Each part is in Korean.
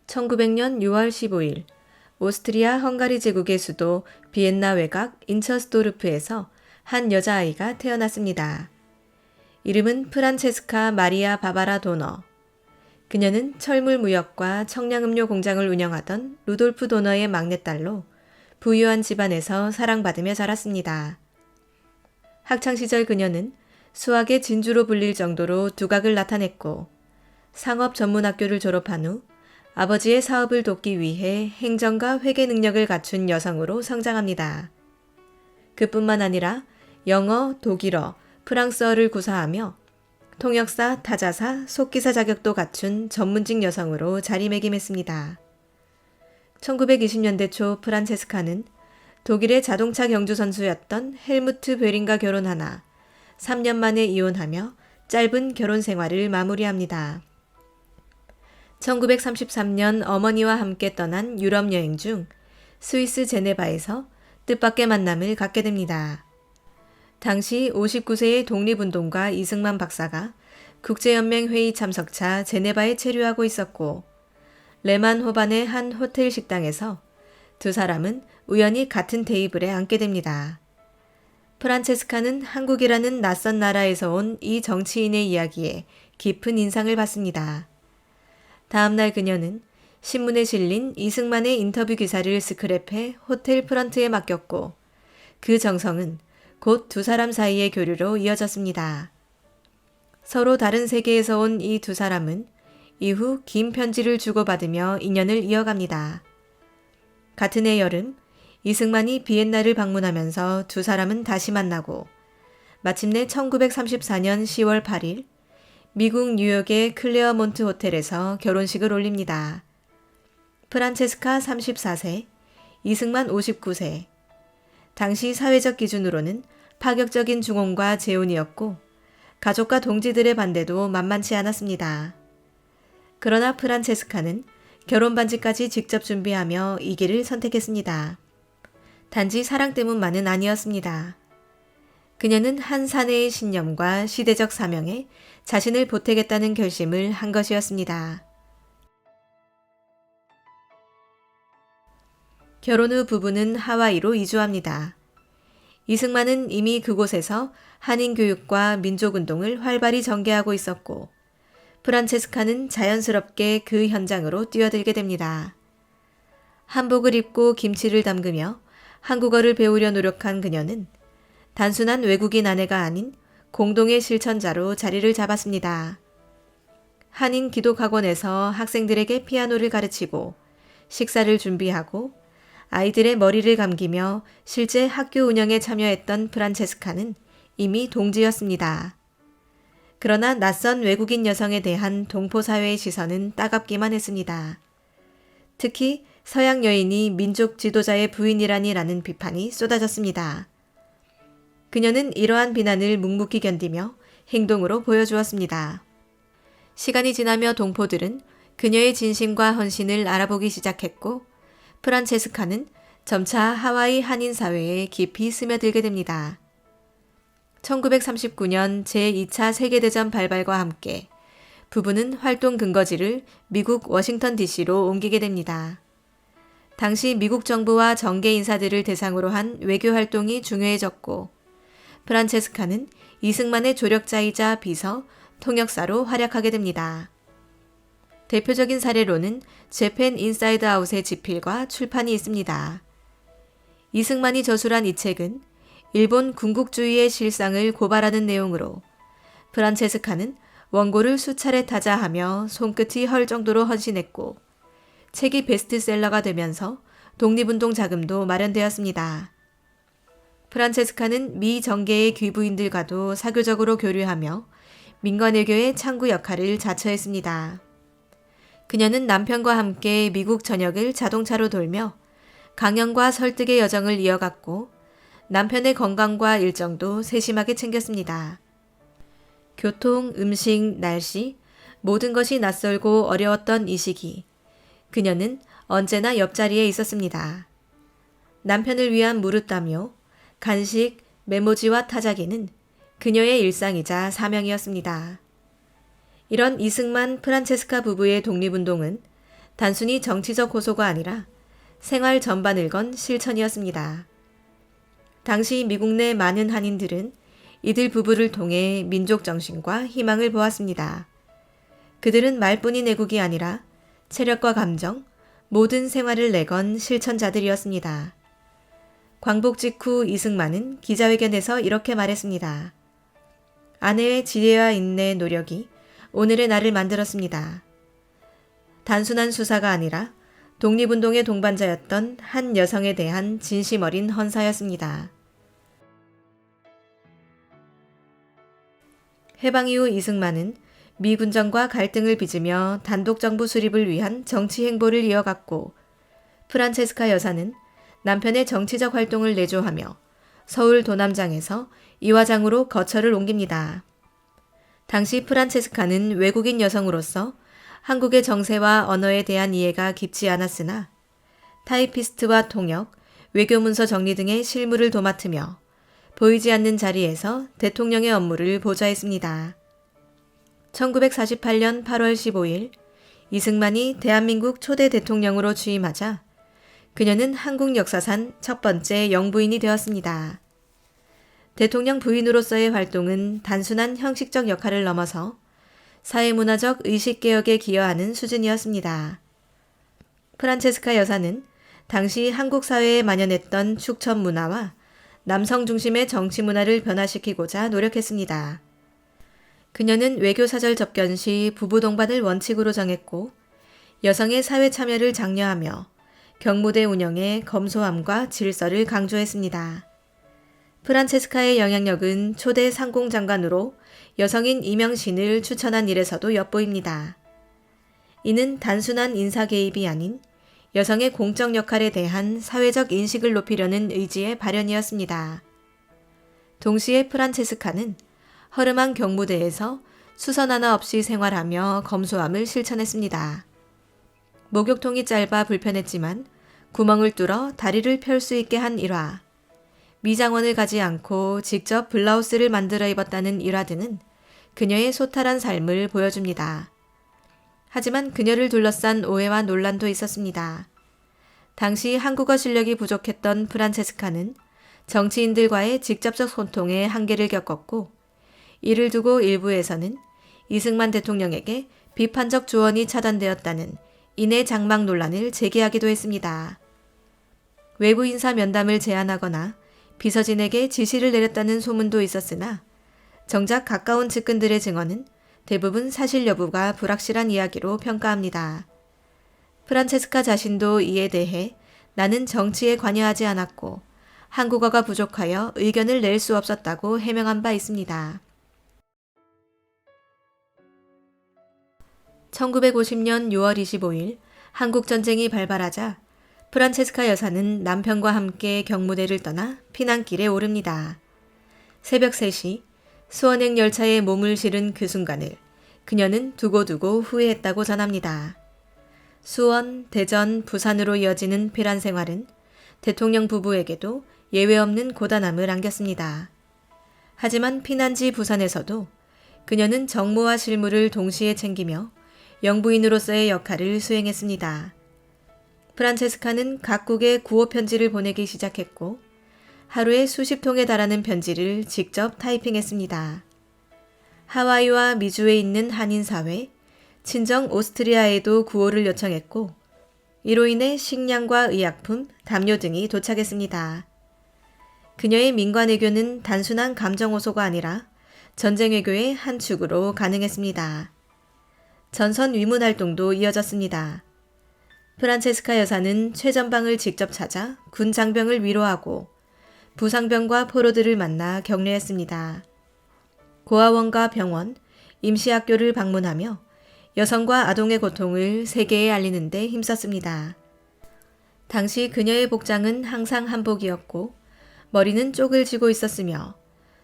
1900년 6월 15일 오스트리아 헝가리 제국의 수도 비엔나 외곽 인처스도르프에서 한 여자아이가 태어났습니다. 이름은 프란체스카 마리아 바바라 도너. 그녀는 철물 무역과 청량음료 공장을 운영하던 루돌프 도너의 막내딸로 부유한 집안에서 사랑받으며 자랐습니다. 학창시절 그녀는 수학의 진주로 불릴 정도로 두각을 나타냈고 상업 전문학교를 졸업한 후 아버지의 사업을 돕기 위해 행정과 회계 능력을 갖춘 여성으로 성장합니다. 그뿐만 아니라 영어, 독일어, 프랑스어를 구사하며 통역사, 타자사, 속기사 자격도 갖춘 전문직 여성으로 자리매김했습니다. 1920년대 초 프란체스카는 독일의 자동차 경주 선수였던 헬무트 베링과 결혼하나 3년 만에 이혼하며 짧은 결혼 생활을 마무리합니다. 1933년 어머니와 함께 떠난 유럽 여행 중 스위스 제네바에서 뜻밖의 만남을 갖게 됩니다. 당시 59세의 독립운동가 이승만 박사가 국제연맹 회의 참석차 제네바에 체류하고 있었고 레만 호반의 한 호텔 식당에서 두 사람은 우연히 같은 테이블에 앉게 됩니다. 프란체스카는 한국이라는 낯선 나라에서 온 이 정치인의 이야기에 깊은 인상을 받습니다. 다음날 그녀는 신문에 실린 이승만의 인터뷰 기사를 스크랩해 호텔 프런트에 맡겼고 그 정성은 곧 두 사람 사이의 교류로 이어졌습니다. 서로 다른 세계에서 온 이 두 사람은 이후 긴 편지를 주고받으며 인연을 이어갑니다. 같은 해 여름 이승만이 비엔나를 방문하면서 두 사람은 다시 만나고 마침내 1934년 10월 8일 미국 뉴욕의 클레어몬트 호텔에서 결혼식을 올립니다. 프란체스카 34세, 이승만 59세. 당시 사회적 기준으로는 파격적인 중혼과 재혼이었고 가족과 동지들의 반대도 만만치 않았습니다. 그러나 프란체스카는 결혼 반지까지 직접 준비하며 이 길을 선택했습니다. 단지 사랑 때문만은 아니었습니다. 그녀는 한 사내의 신념과 시대적 사명에 자신을 보태겠다는 결심을 한 것이었습니다. 결혼 후 부부는 하와이로 이주합니다. 이승만은 이미 그곳에서 한인교육과 민족운동을 활발히 전개하고 있었고 프란체스카는 자연스럽게 그 현장으로 뛰어들게 됩니다. 한복을 입고 김치를 담그며 한국어를 배우려 노력한 그녀는 단순한 외국인 아내가 아닌 공동의 실천자로 자리를 잡았습니다. 한인 기독학원에서 학생들에게 피아노를 가르치고 식사를 준비하고 아이들의 머리를 감기며 실제 학교 운영에 참여했던 프란체스카는 이미 동지였습니다. 그러나 낯선 외국인 여성에 대한 동포사회의 시선은 따갑기만 했습니다. 특히 서양 여인이 민족 지도자의 부인이라니라는 비판이 쏟아졌습니다. 그녀는 이러한 비난을 묵묵히 견디며 행동으로 보여주었습니다. 시간이 지나며 동포들은 그녀의 진심과 헌신을 알아보기 시작했고 프란체스카는 점차 하와이 한인 사회에 깊이 스며들게 됩니다. 1939년 제2차 세계대전 발발과 함께 부부는 활동 근거지를 미국 워싱턴 DC로 옮기게 됩니다. 당시 미국 정부와 정계 인사들을 대상으로 한 외교 활동이 중요해졌고 프란체스카는 이승만의 조력자이자 비서, 통역사로 활약하게 됩니다. 대표적인 사례로는 재팬 인사이드 아웃의 집필과 출판이 있습니다. 이승만이 저술한 이 책은 일본 군국주의의 실상을 고발하는 내용으로 프란체스카는 원고를 수차례 타자하며 손끝이 헐 정도로 헌신했고 책이 베스트셀러가 되면서 독립운동 자금도 마련되었습니다. 프란체스카는 미 정계의 귀부인들과도 사교적으로 교류하며 민간외교의 창구 역할을 자처했습니다. 그녀는 남편과 함께 미국 전역을 자동차로 돌며 강연과 설득의 여정을 이어갔고 남편의 건강과 일정도 세심하게 챙겼습니다. 교통, 음식, 날씨, 모든 것이 낯설고 어려웠던 이 시기, 그녀는 언제나 옆자리에 있었습니다. 남편을 위한 무릇담요, 간식, 메모지와 타자기는 그녀의 일상이자 사명이었습니다. 이런 이승만 프란체스카 부부의 독립운동은 단순히 정치적 호소가 아니라 생활 전반을 건 실천이었습니다. 당시 미국 내 많은 한인들은 이들 부부를 통해 민족 정신과 희망을 보았습니다. 그들은 말뿐인 애국이 아니라 체력과 감정, 모든 생활을 내건 실천자들이었습니다. 광복 직후 이승만은 기자회견에서 이렇게 말했습니다. 아내의 지혜와 인내, 노력이 오늘의 나를 만들었습니다. 단순한 수사가 아니라 독립운동의 동반자였던 한 여성에 대한 진심 어린 헌사였습니다. 해방 이후 이승만은 미 군정과 갈등을 빚으며 단독정부 수립을 위한 정치 행보를 이어갔고 프란체스카 여사는 남편의 정치적 활동을 내조하며 서울 도남장에서 이화장으로 거처를 옮깁니다. 당시 프란체스카는 외국인 여성으로서 한국의 정세와 언어에 대한 이해가 깊지 않았으나 타이피스트와 통역, 외교문서 정리 등의 실무를 도맡으며 보이지 않는 자리에서 대통령의 업무를 보좌했습니다. 1948년 8월 15일 이승만이 대한민국 초대 대통령으로 취임하자 그녀는 한국 역사상 첫 번째 영부인이 되었습니다. 대통령 부인으로서의 활동은 단순한 형식적 역할을 넘어서 사회문화적 의식개혁에 기여하는 수준이었습니다. 프란체스카 여사는 당시 한국 사회에 만연했던 축천 문화와 남성 중심의 정치 문화를 변화시키고자 노력했습니다. 그녀는 외교사절 접견 시 부부 동반을 원칙으로 정했고 여성의 사회 참여를 장려하며 경무대 운영의 검소함과 질서를 강조했습니다. 프란체스카의 영향력은 초대 상공장관으로 여성인 이명신을 추천한 일에서도 엿보입니다. 이는 단순한 인사 개입이 아닌 여성의 공적 역할에 대한 사회적 인식을 높이려는 의지의 발현이었습니다. 동시에 프란체스카는 허름한 경무대에서 수선 하나 없이 생활하며 검소함을 실천했습니다. 목욕통이 짧아 불편했지만 구멍을 뚫어 다리를 펼 수 있게 한 일화, 미장원을 가지 않고 직접 블라우스를 만들어 입었다는 일화 등은 그녀의 소탈한 삶을 보여줍니다. 하지만 그녀를 둘러싼 오해와 논란도 있었습니다. 당시 한국어 실력이 부족했던 프란체스카는 정치인들과의 직접적 소통에 한계를 겪었고 이를 두고 일부에서는 이승만 대통령에게 비판적 조언이 차단되었다는 인해 장막 논란을 제기하기도 했습니다. 외부 인사 면담을 제안하거나 비서진에게 지시를 내렸다는 소문도 있었으나 정작 가까운 측근들의 증언은 대부분 사실 여부가 불확실한 이야기로 평가합니다. 프란체스카 자신도 이에 대해 나는 정치에 관여하지 않았고 한국어가 부족하여 의견을 낼 수 없었다고 해명한 바 있습니다. 1950년 6월 25일 한국전쟁이 발발하자 프란체스카 여사는 남편과 함께 경무대를 떠나 피난길에 오릅니다. 새벽 3시 수원행 열차에 몸을 실은 그 순간을 그녀는 두고두고 후회했다고 전합니다. 수원, 대전, 부산으로 이어지는 피난 생활은 대통령 부부에게도 예외 없는 고단함을 안겼습니다. 하지만 피난지 부산에서도 그녀는 정무와 실무를 동시에 챙기며 영부인으로서의 역할을 수행했습니다. 프란체스카는 각국에 구호 편지를 보내기 시작했고 하루에 수십 통에 달하는 편지를 직접 타이핑했습니다. 하와이와 미주에 있는 한인사회, 친정 오스트리아에도 구호를 요청했고 이로 인해 식량과 의약품, 담요 등이 도착했습니다. 그녀의 민관 외교는 단순한 감정 호소가 아니라 전쟁 외교의 한 축으로 가능했습니다. 전선 위문 활동도 이어졌습니다. 프란체스카 여사는 최전방을 직접 찾아 군 장병을 위로하고 부상병과 포로들을 만나 격려했습니다. 고아원과 병원, 임시학교를 방문하며 여성과 아동의 고통을 세계에 알리는 데 힘썼습니다. 당시 그녀의 복장은 항상 한복이었고 머리는 쪽을 쥐고 있었으며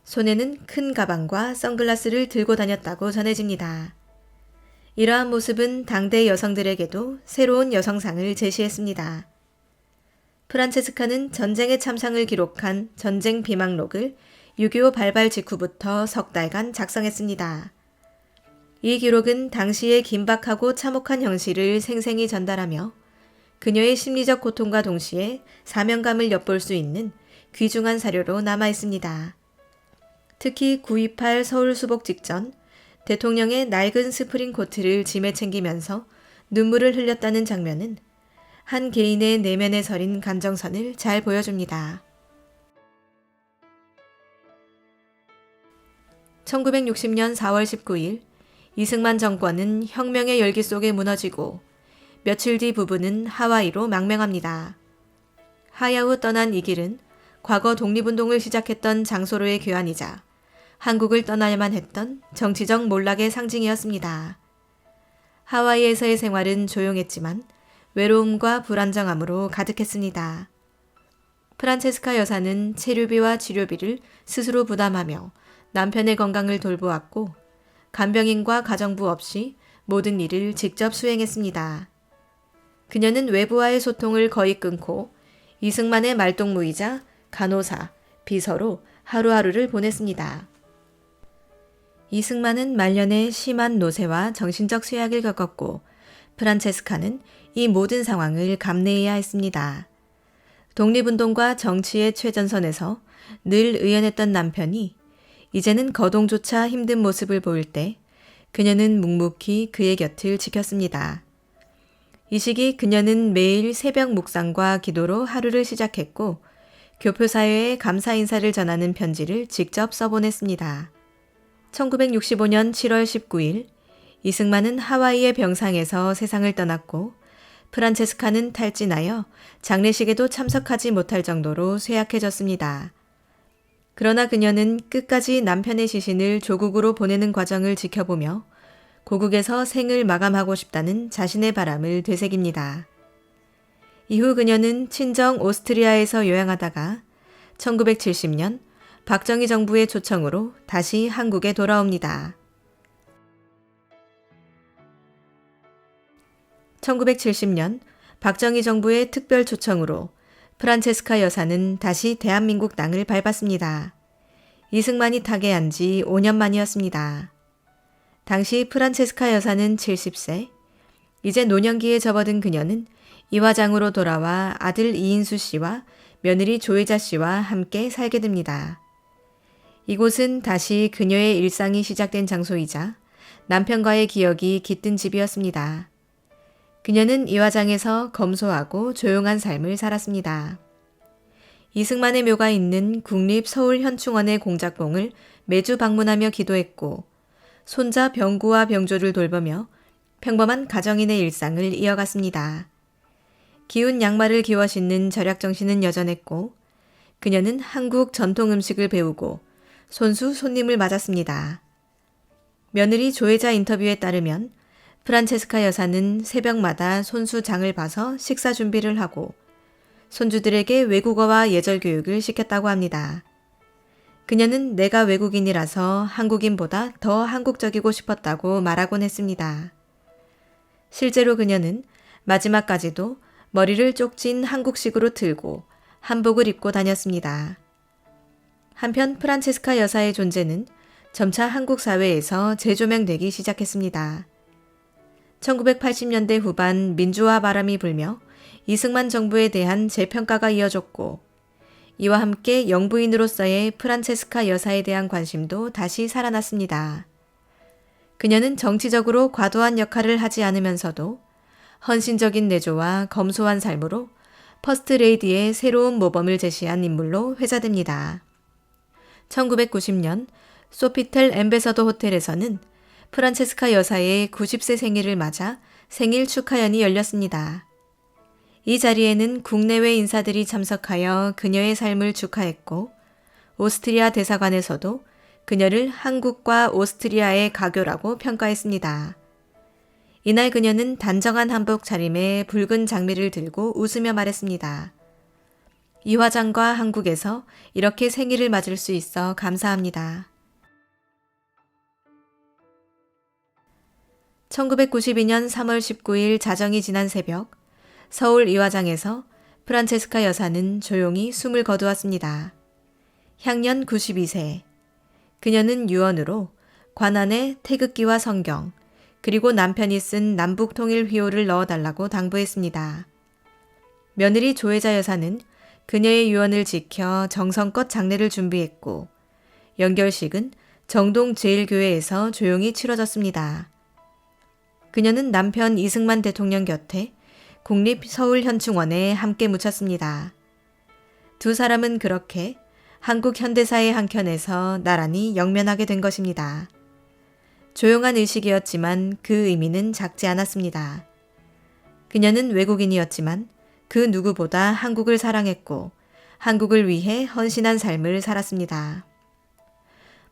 손에는 큰 가방과 선글라스를 들고 다녔다고 전해집니다. 이러한 모습은 당대 여성들에게도 새로운 여성상을 제시했습니다. 프란체스카는 전쟁의 참상을 기록한 전쟁 비망록을 6.25 발발 직후부터 석 달간 작성했습니다. 이 기록은 당시의 긴박하고 참혹한 현실을 생생히 전달하며 그녀의 심리적 고통과 동시에 사명감을 엿볼 수 있는 귀중한 사료로 남아 있습니다. 특히 9.28 서울 수복 직전 대통령의 낡은 스프링 코트를 짐에 챙기면서 눈물을 흘렸다는 장면은 한 개인의 내면에 서린 감정선을 잘 보여줍니다. 1960년 4월 19일 이승만 정권은 혁명의 열기 속에 무너지고 며칠 뒤 부부는 하와이로 망명합니다. 하야후 떠난 이 길은 과거 독립운동을 시작했던 장소로의 교환이자 한국을 떠나야만 했던 정치적 몰락의 상징이었습니다. 하와이에서의 생활은 조용했지만 외로움과 불안정함으로 가득했습니다. 프란체스카 여사는 체류비와 치료비를 스스로 부담하며 남편의 건강을 돌보았고 간병인과 가정부 없이 모든 일을 직접 수행했습니다. 그녀는 외부와의 소통을 거의 끊고 이승만의 말동무이자 간호사, 비서로 하루하루를 보냈습니다. 이승만은 말년에 심한 노쇠와 정신적 쇠약을 겪었고 프란체스카는 이 모든 상황을 감내해야 했습니다. 독립운동과 정치의 최전선에서 늘 의연했던 남편이 이제는 거동조차 힘든 모습을 보일 때 그녀는 묵묵히 그의 곁을 지켰습니다. 이 시기 그녀는 매일 새벽 묵상과 기도로 하루를 시작했고 교표사회에 감사 인사를 전하는 편지를 직접 써보냈습니다. 1965년 7월 19일 이승만은 하와이의 병상에서 세상을 떠났고 프란체스카는 탈진하여 장례식에도 참석하지 못할 정도로 쇠약해졌습니다. 그러나 그녀는 끝까지 남편의 시신을 조국으로 보내는 과정을 지켜보며 고국에서 생을 마감하고 싶다는 자신의 바람을 되새깁니다. 이후 그녀는 친정 오스트리아에서 요양하다가 1970년 박정희 정부의 초청으로 다시 한국에 돌아옵니다. 1970년 박정희 정부의 특별 초청으로 프란체스카 여사는 다시 대한민국 땅을 밟았습니다. 이승만이 타계한 지 5년 만이었습니다. 당시 프란체스카 여사는 70세, 이제 노년기에 접어든 그녀는 이화장으로 돌아와 아들 이인수 씨와 며느리 조혜자 씨와 함께 살게 됩니다. 이곳은 다시 그녀의 일상이 시작된 장소이자 남편과의 기억이 깃든 집이었습니다. 그녀는 이화장에서 검소하고 조용한 삶을 살았습니다. 이승만의 묘가 있는 국립서울현충원의 공작봉을 매주 방문하며 기도했고 손자 병구와 병조를 돌보며 평범한 가정인의 일상을 이어갔습니다. 기운 양말을 기워 신는 절약정신은 여전했고 그녀는 한국 전통 음식을 배우고 손수 손님을 맞았습니다. 며느리 조혜자 인터뷰에 따르면 프란체스카 여사는 새벽마다 손수장을 봐서 식사 준비를 하고 손주들에게 외국어와 예절 교육을 시켰다고 합니다. 그녀는 내가 외국인이라서 한국인보다 더 한국적이고 싶었다고 말하곤 했습니다. 실제로 그녀는 마지막까지도 머리를 쪽진 한국식으로 틀고 한복을 입고 다녔습니다. 한편 프란체스카 여사의 존재는 점차 한국 사회에서 재조명되기 시작했습니다. 1980년대 후반 민주화 바람이 불며 이승만 정부에 대한 재평가가 이어졌고 이와 함께 영부인으로서의 프란체스카 여사에 대한 관심도 다시 살아났습니다. 그녀는 정치적으로 과도한 역할을 하지 않으면서도 헌신적인 내조와 검소한 삶으로 퍼스트 레이디의 새로운 모범을 제시한 인물로 회자됩니다. 1990년 소피텔 엠베서더 호텔에서는 프란체스카 여사의 90세 생일을 맞아 생일 축하연이 열렸습니다. 이 자리에는 국내외 인사들이 참석하여 그녀의 삶을 축하했고 오스트리아 대사관에서도 그녀를 한국과 오스트리아의 가교라고 평가했습니다. 이날 그녀는 단정한 한복 차림에 붉은 장미를 들고 웃으며 말했습니다. 이화장과 한국에서 이렇게 생일을 맞을 수 있어 감사합니다. 1992년 3월 19일 자정이 지난 새벽 서울 이화장에서 프란체스카 여사는 조용히 숨을 거두었습니다. 향년 92세. 그녀는 유언으로 관안에 태극기와 성경, 그리고 남편이 쓴 남북통일휘호를 넣어달라고 당부했습니다. 며느리 조혜자 여사는 그녀의 유언을 지켜 정성껏 장례를 준비했고 연결식은 정동 제1교회에서 조용히 치러졌습니다. 그녀는 남편 이승만 대통령 곁에 국립서울현충원에 함께 묻혔습니다. 두 사람은 그렇게 한국 현대사의 한켠에서 나란히 영면하게 된 것입니다. 조용한 의식이었지만 그 의미는 작지 않았습니다. 그녀는 외국인이었지만 그 누구보다 한국을 사랑했고 한국을 위해 헌신한 삶을 살았습니다.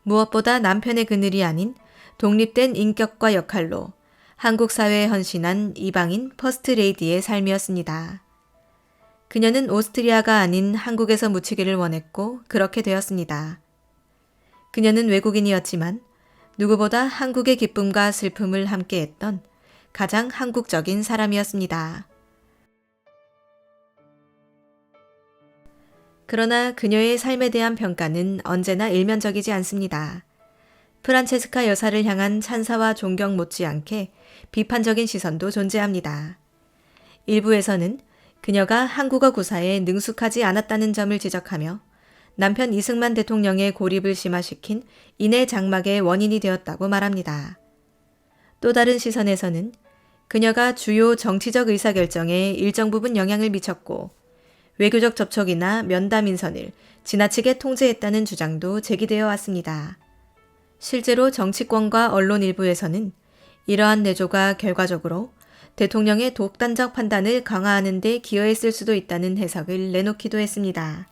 무엇보다 남편의 그늘이 아닌 독립된 인격과 역할로 한국 사회에 헌신한 이방인 퍼스트레이디의 삶이었습니다. 그녀는 오스트리아가 아닌 한국에서 묻히기를 원했고 그렇게 되었습니다. 그녀는 외국인이었지만 누구보다 한국의 기쁨과 슬픔을 함께했던 가장 한국적인 사람이었습니다. 그러나 그녀의 삶에 대한 평가는 언제나 일면적이지 않습니다. 프란체스카 여사를 향한 찬사와 존경 못지않게 비판적인 시선도 존재합니다. 일부에서는 그녀가 한국어 구사에 능숙하지 않았다는 점을 지적하며 남편 이승만 대통령의 고립을 심화시킨 인해 장막의 원인이 되었다고 말합니다. 또 다른 시선에서는 그녀가 주요 정치적 의사결정에 일정 부분 영향을 미쳤고 외교적 접촉이나 면담 인선을 지나치게 통제했다는 주장도 제기되어 왔습니다. 실제로 정치권과 언론 일부에서는 이러한 내조가 결과적으로 대통령의 독단적 판단을 강화하는 데 기여했을 수도 있다는 해석을 내놓기도 했습니다.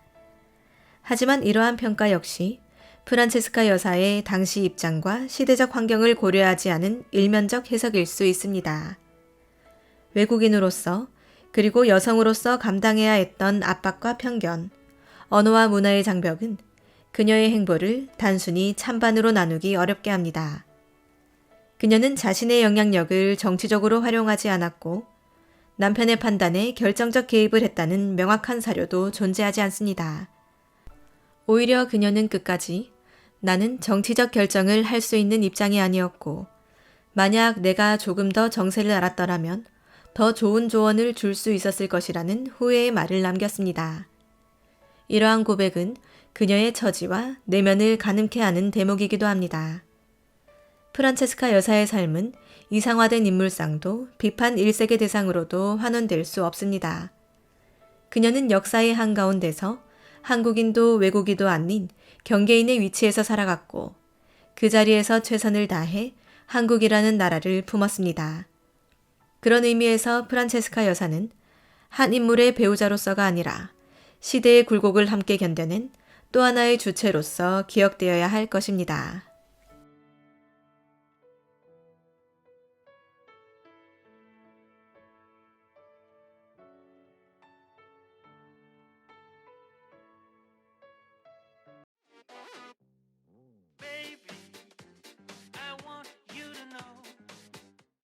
하지만 이러한 평가 역시 프란체스카 여사의 당시 입장과 시대적 환경을 고려하지 않은 일면적 해석일 수 있습니다. 외국인으로서 그리고 여성으로서 감당해야 했던 압박과 편견, 언어와 문화의 장벽은 그녀의 행보를 단순히 찬반으로 나누기 어렵게 합니다. 그녀는 자신의 영향력을 정치적으로 활용하지 않았고 남편의 판단에 결정적 개입을 했다는 명확한 사료도 존재하지 않습니다. 오히려 그녀는 끝까지 나는 정치적 결정을 할 수 있는 입장이 아니었고 만약 내가 조금 더 정세를 알았더라면 더 좋은 조언을 줄 수 있었을 것이라는 후회의 말을 남겼습니다. 이러한 고백은 그녀의 처지와 내면을 가늠케 하는 대목이기도 합니다. 프란체스카 여사의 삶은 이상화된 인물상도 비판 일색의 대상으로도 환원될 수 없습니다. 그녀는 역사의 한가운데서 한국인도 외국인도 아닌 경계인의 위치에서 살아갔고 그 자리에서 최선을 다해 한국이라는 나라를 품었습니다. 그런 의미에서 프란체스카 여사는 한 인물의 배우자로서가 아니라 시대의 굴곡을 함께 견뎌낸 또 하나의 주체로서 기억되어야 할 것입니다.